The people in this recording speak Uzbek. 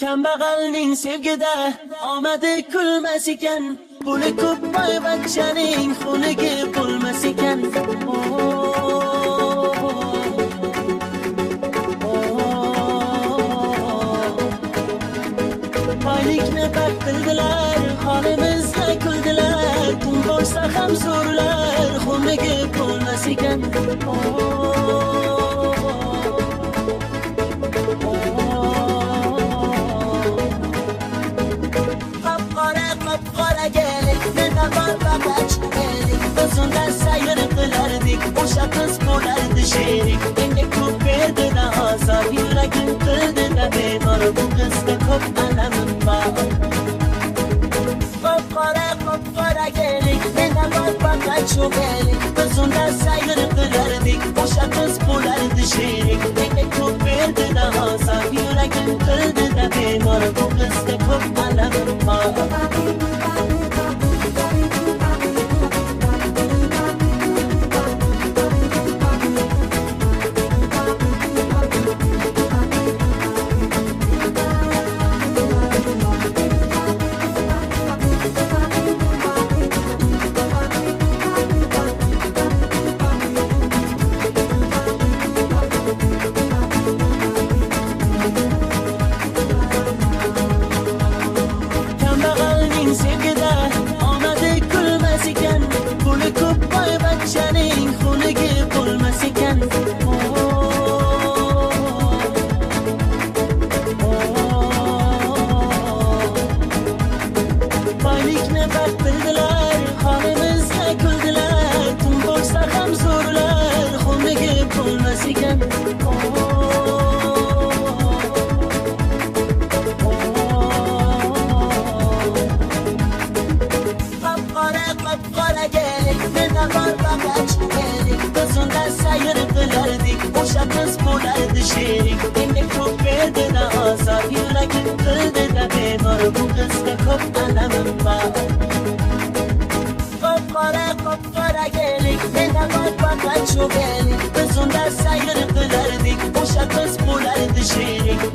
Kambag'alning sevgida omadi kulmas ekan, puli ko'p boyvachchaning xunigi bo'lmas ekan. Boylikni baxt bildilar, holimizga kuldilar, kun bo'lsa ham zo'rlar xunigi bo'lmas ekan. Bizunda sayr qilardik, o'sha qiz bo'lardi sherik. Menga ko'p berdida azor, yuragim qildida bemor. Bu qizga ko'p alamim bor. Qop-qora kelik, menda bor faqat shu kelik. Bizunda sayr qilardik, o'sha qiz bo'lardi sherik. Menga ko'p berdida azor, yuragim qildida bemor. Bu qizga ko'p alamim bor. Sevgida omadi kulmas ekan, puli ko'p boyvachchaning xunigi bo'lmas ekan. Boylikni baxt bildilar, holimizga kuldilar, kun bo'lsa ham zo'rlar xunigi bo'lmas ekan. Bizunda sayr qilardik, o'sha qiz bo'lardi sherik. Menga ko'p berdida azor, yuragim qildida bemor. Bu qizga ko'p alamim bor. Qop-qora kelik, menda bor faqat shu kelik. Bizunda sayr qilardik, o'sha qiz bo'lardi sherik.